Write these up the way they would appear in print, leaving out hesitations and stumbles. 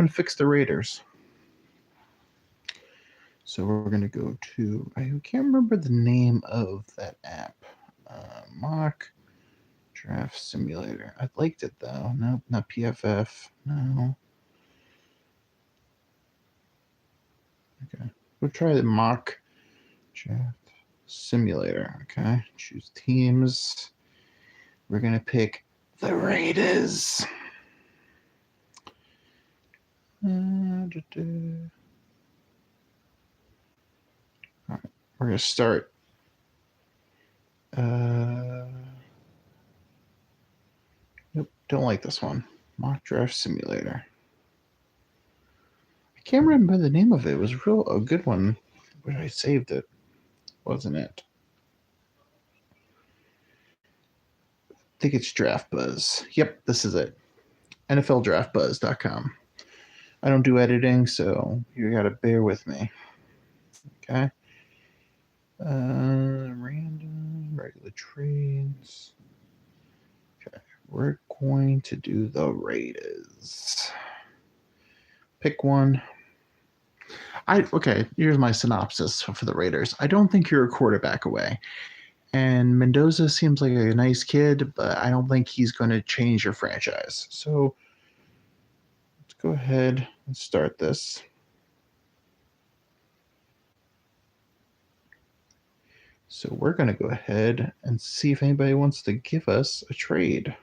and fix the Raiders. So we're going to go to, I can't remember the name of that app. Mock Draft Simulator. I liked it though. No, not PFF. No. Okay. We'll try the Mock Draft Simulator. Okay. Choose teams. We're going to pick the Raiders. All right. We're going to start. Nope, don't like this one. Mock Draft Simulator. I can't remember the name of it. It was a good one, but I saved it. Wasn't it? I think it's Draft Buzz. Yep, this is it. NFLDraftBuzz.com. I don't do editing, so you got to bear with me. Okay. Random, regular trades. Okay, we're going to do the Raiders. Pick one. Okay, here's my synopsis for the Raiders. I don't think you're a quarterback away. And Mendoza seems like a nice kid, but I don't think he's going to change your franchise. So let's go ahead and start this. So we're going to go ahead and see if anybody wants to give us a trade.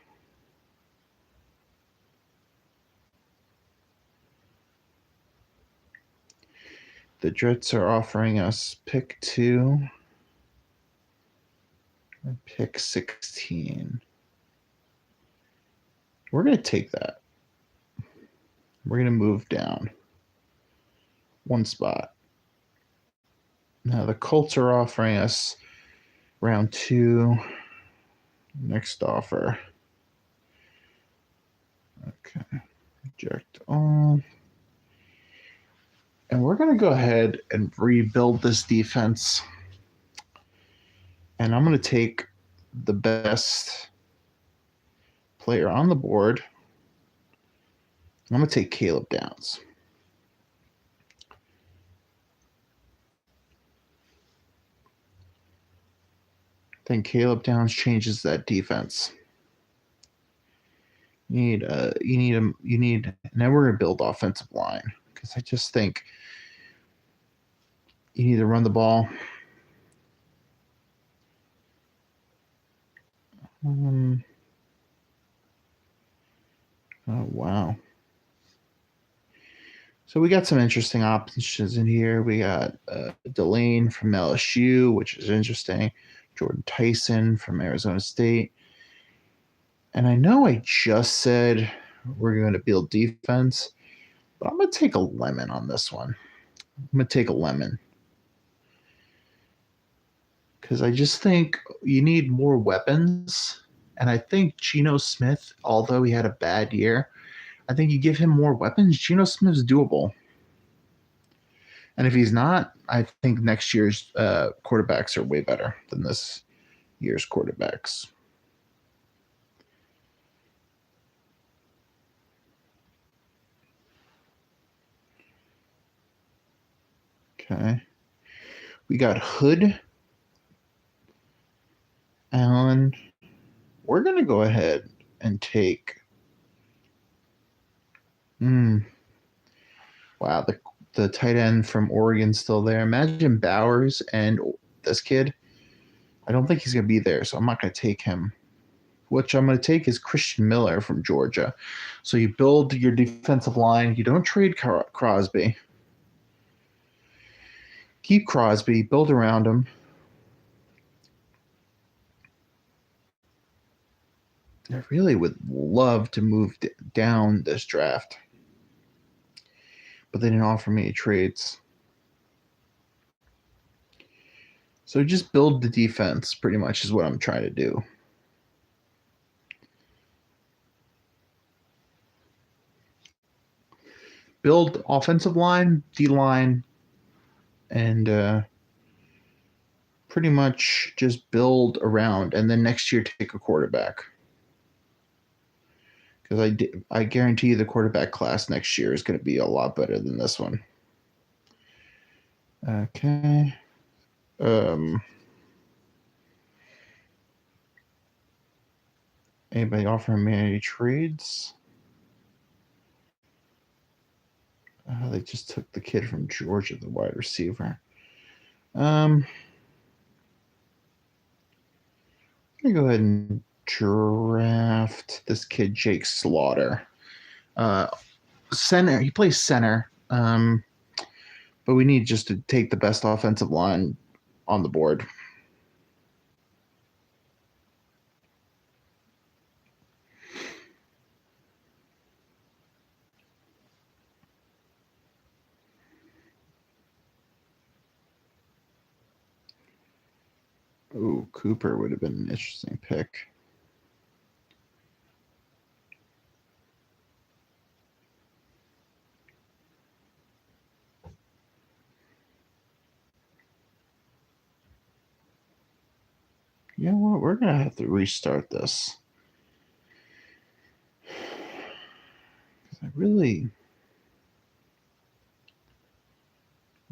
The Jets are offering us pick 2 and pick 16. We're going to take that. We're going to move down one spot. Now the Colts are offering us round 2. Next offer. Okay. Reject all. And we're going to go ahead and rebuild this defense. And I'm going to take the best player on the board. I'm going to take Caleb Downs. I think Caleb Downs changes that defense. You need. Now we're going to build offensive line because I just think you need to run the ball. Oh, wow. So we got some interesting options in here. We got Delane from LSU, which is interesting. Jordan Tyson from Arizona State. And I know I just said we're going to build defense, but I'm going to take a lemon on this one. I'm going to take a lemon. Because I just think you need more weapons. And I think Geno Smith, although he had a bad year, I think you give him more weapons, Geno Smith's doable. And if he's not, I think next year's quarterbacks are way better than this year's quarterbacks. Okay. We got Hood. Allen. We're going to go ahead and take. Wow, the tight end from Oregon's still there. Imagine Bowers and this kid. I don't think he's going to be there, so I'm not going to take him. Which I'm going to take is Christian Miller from Georgia. So you build your defensive line. You don't trade Crosby. Keep Crosby. Build around him. I really would love to move down this draft. But they didn't offer me trades. So just build the defense pretty much is what I'm trying to do. Build offensive line, D-line, and pretty much just build around. And then next year take a quarterback. because I guarantee you the quarterback class next year is going to be a lot better than this one. Okay. Anybody offering me any trades? They just took the kid from Georgia, the wide receiver. I'm gonna go ahead and draft this kid, Jake Slaughter. Center. He plays center. But we need just to take the best offensive line on the board. Ooh, Cooper would have been an interesting pick. You know what? We're going to have to restart this. I really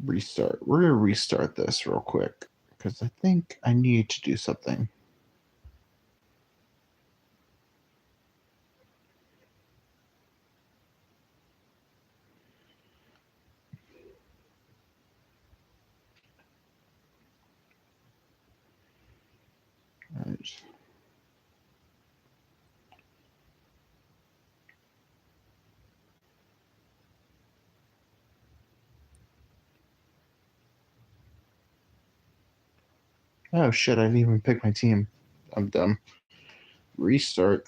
restart. We're going to restart this real quick because I think I need to do something. All right. Oh shit, I didn't even pick my team. I'm dumb. Restart.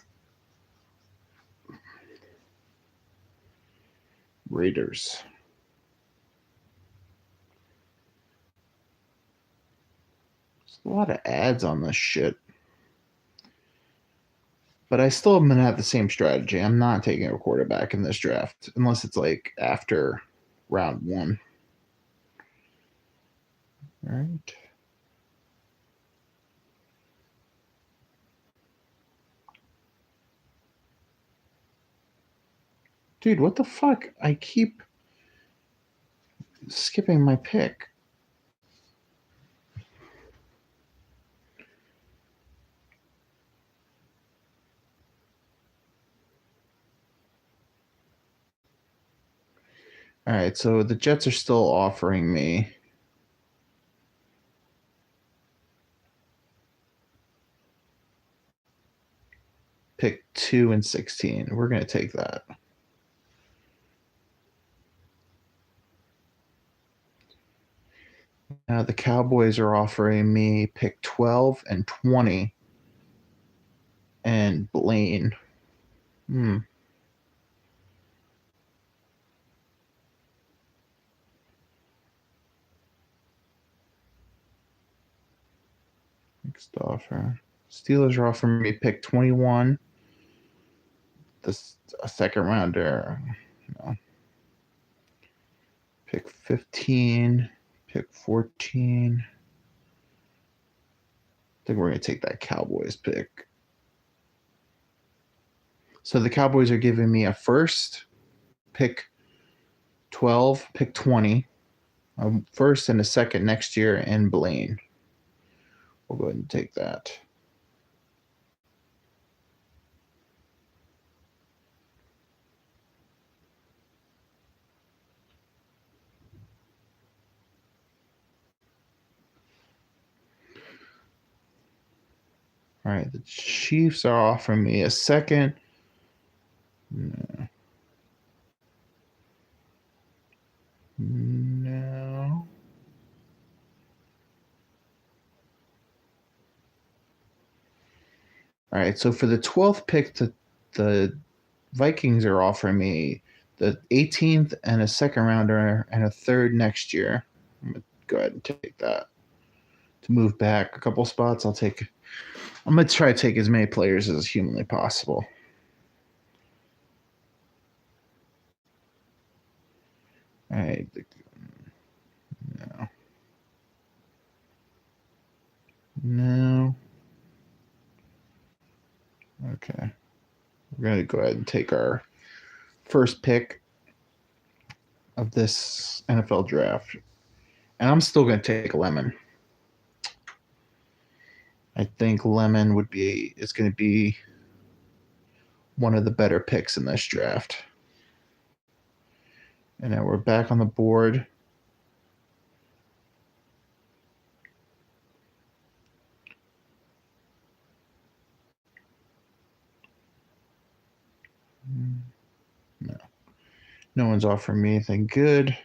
Raiders. There's a lot of ads on this shit. But I still am going to have the same strategy. I'm not taking a quarterback in this draft unless it's like after round 1. All right. Dude, what the fuck? I keep skipping my pick. All right, so the Jets are still offering me pick 2 and 16. We're going to take that. Now the Cowboys are offering me pick 12 and 20 and Blaine. Next offer. Steelers are offering me pick 21. A second rounder. No. Pick 15. Pick 14. I think we're going to take that Cowboys pick. So the Cowboys are giving me a first, pick 12, pick 20, a first and a second next year in Blaine. We'll go ahead and take that. All right, the Chiefs are offering me a second. No. No. All right, so for the 12th pick, the Vikings are offering me the 18th and a second rounder and a third next year. I'm going to go ahead and take that. To move back a couple spots, I'm going to try to take as many players as humanly possible. All right. No. No. Okay. We're going to go ahead and take our first pick of this NFL draft. And I'm still going to take Lemon. I think Lemon is going to be one of the better picks in this draft. And now we're back on the board. No. No one's offering me anything good.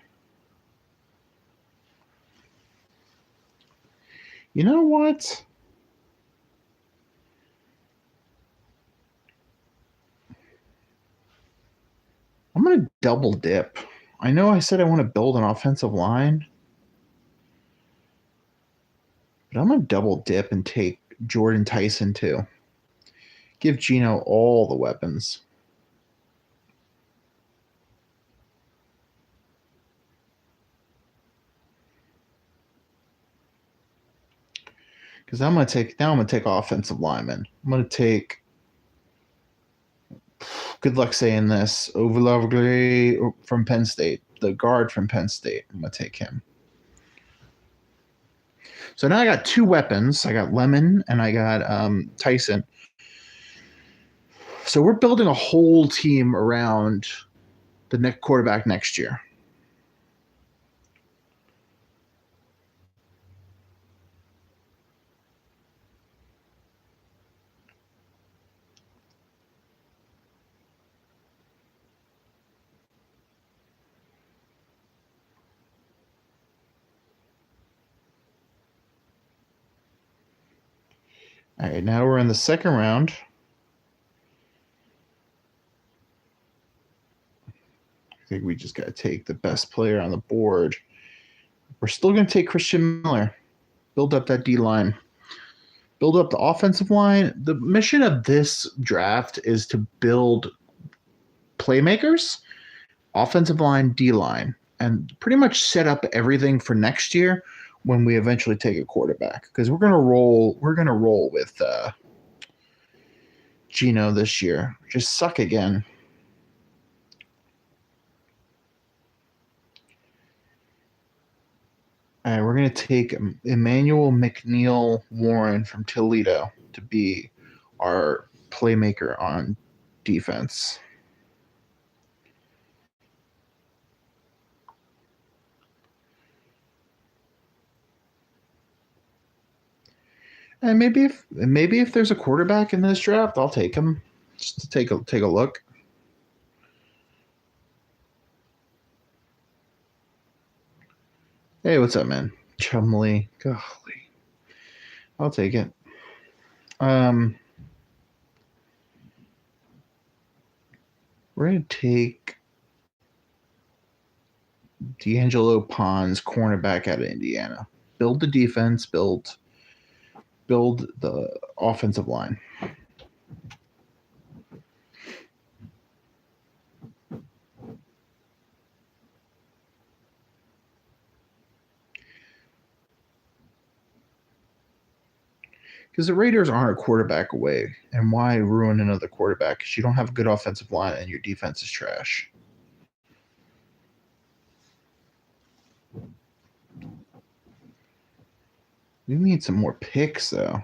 You know what? I'm going to double dip. I know I said I want to build an offensive line, but I'm going to double dip and take Jordan Tyson too. Give Geno all the weapons. Because I'm going to take offensive linemen. I'm going to take, good luck saying this, Overlovely from Penn State, the guard from Penn State. I'm going to take him. So now I got two weapons. I got Lemon and I got Tyson. So we're building a whole team around the next quarterback next year. All right, now we're in the second round. I think we just got to take the best player on the board. We're still going to take Christian Miller. Build up that D-line. Build up the offensive line. The mission of this draft is to build playmakers, offensive line, D-line, and pretty much set up everything for next year when we eventually take a quarterback. Because we're gonna roll with Geno this year. Just suck again. All right, we're going to take Emmanuel McNeil Warren from Toledo to be our playmaker on defense. And maybe if there's a quarterback in this draft, I'll take him just to take a look. Hey, what's up, man? Chumley. Golly. I'll take it. We're going to take D'Angelo Pons, cornerback out of Indiana. Build the defense, build the offensive line. Because the Raiders aren't a quarterback away. And why ruin another quarterback? Because you don't have a good offensive line and your defense is trash. We need some more picks, though.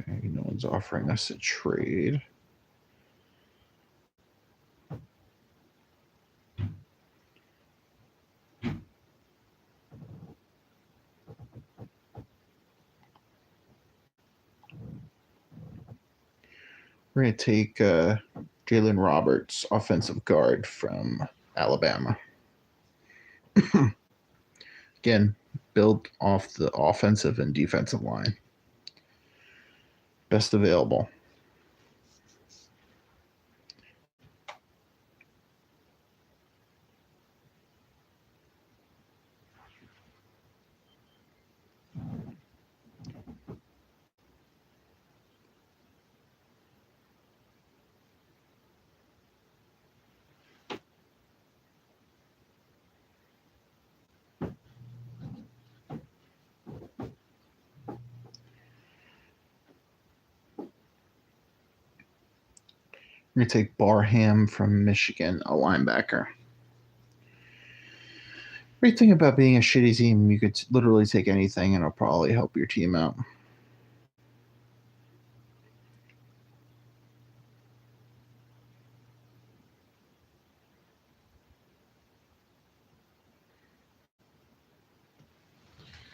Okay, no one's offering us a trade. We're going to take Jalen Roberts, offensive guard from Alabama. Again, build off the offensive and defensive line. Best available. We're going to take Barham from Michigan, a linebacker. Great thing about being a shitty team, you could literally take anything and it'll probably help your team out.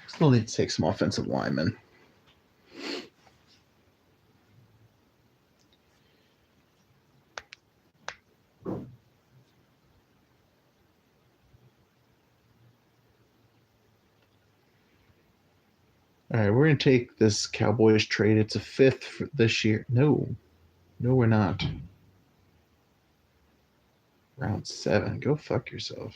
Still need to take some offensive linemen. All right, we're going to take this Cowboys trade. It's a 5th for this year. No, we're not. Round 7. Go fuck yourself.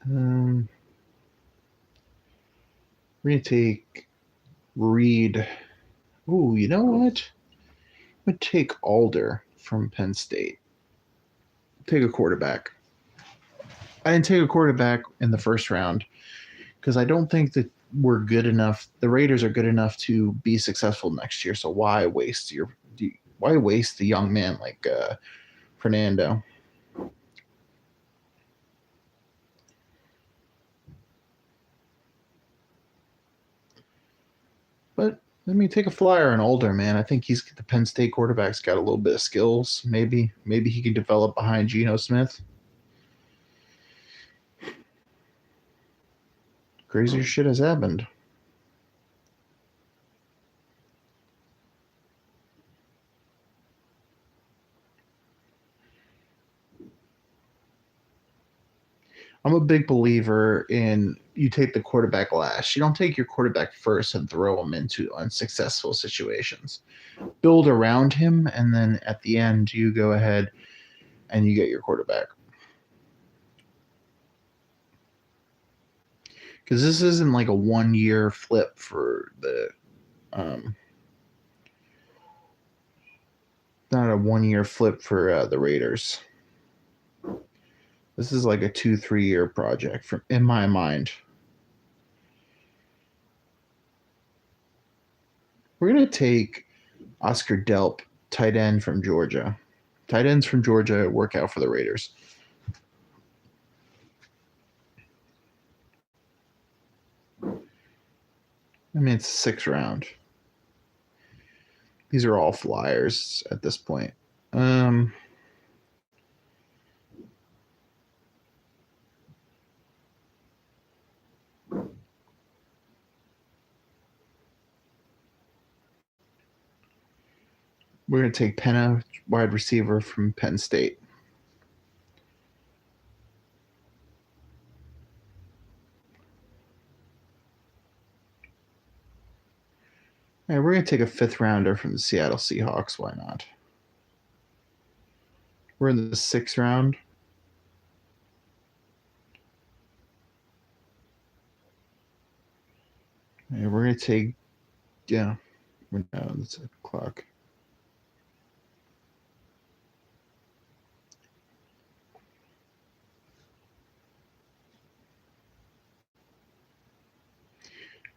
We're going to take Reed. Ooh, you know what? I'm going to take Alder from Penn State. Take a quarterback. I didn't take a quarterback in the first round because I don't think that we're good enough. The Raiders are good enough to be successful next year. So why waste the young man like Fernando? But let me take a flyer on Older, man. I think he's the Penn State quarterback's got a little bit of skills. Maybe he can develop behind Geno Smith. Crazier shit has happened. I'm a big believer in you take the quarterback last. You don't take your quarterback first and throw him into unsuccessful situations. Build around him, and then at the end, you go ahead and you get your quarterback. Because this isn't like a 1-year flip for the. Not a 1-year flip for the Raiders. This is like a 2-3 year project from in my mind. We're gonna take Oscar Delp, tight end from Georgia. Tight ends from Georgia work out for the Raiders. I mean, it's 6th round. These are all flyers at this point. We're going to take Penna, wide receiver from Penn State. All right, we're going to take a 5th rounder from the Seattle Seahawks. Why not? We're in the 6th round. All right, we're going to take, no, that's a clock.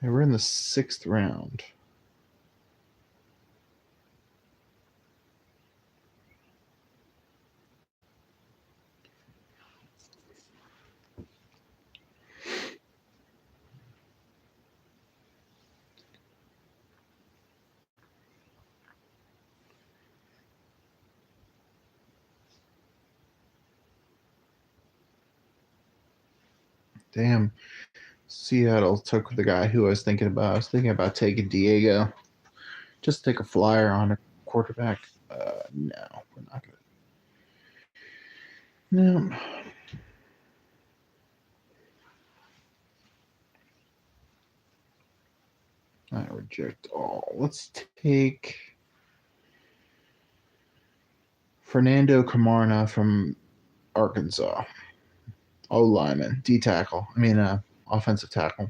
All right, we're in the 6th round. Damn. Seattle took the guy who I was thinking about. I was thinking about taking Diego. Just take a flyer on a quarterback. No, we're not going to. No. I reject all. Let's take Fernando Camarena from Arkansas. O lineman, D tackle. Offensive tackle.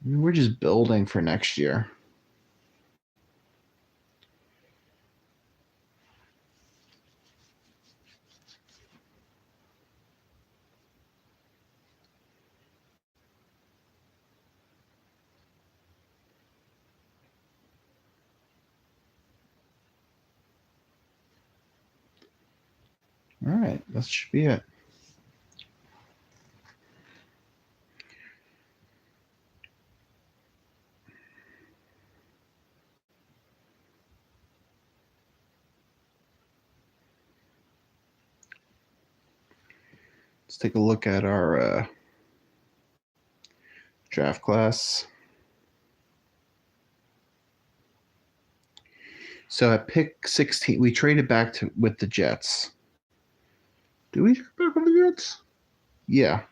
We're just building for next year. All right, that should be it. Let's take a look at our draft class. So at pick 16, we traded back with the Jets. Did we trade back with the Jets? Yeah.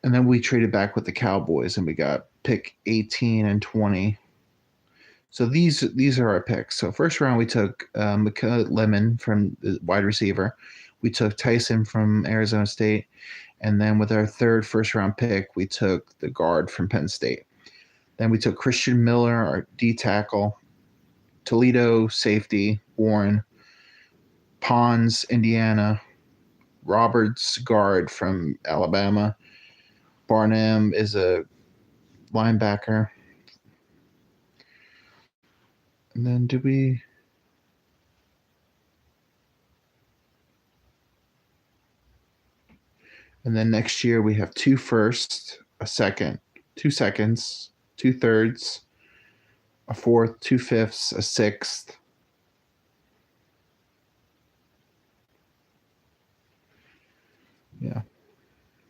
And then we traded back with the Cowboys, and we got pick 18 and 20. So these are our picks. So first round, we took Micah Lemon from the wide receiver. We took Tyson from Arizona State. And then with our third first-round pick, we took the guard from Penn State. Then we took Christian Miller, our D tackle, Toledo safety, Warren, Pons, Indiana, Roberts, guard from Alabama. Barnum is a linebacker. And then And then next year we have 2 firsts, a second, 2 seconds, 2 thirds, a fourth, 2 fifths, a sixth. Yeah.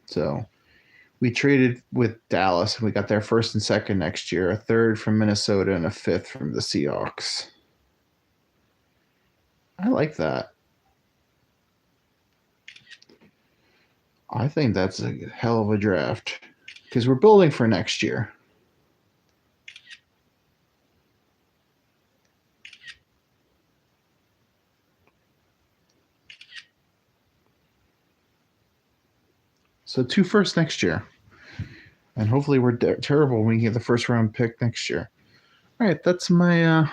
So we traded with Dallas, and we got their first and second next year, a third from Minnesota, and a fifth from the Seahawks. I like that. I think that's a hell of a draft because we're building for next year. So 2 firsts next year. And hopefully we're terrible when we get the first round pick next year. All right, that's my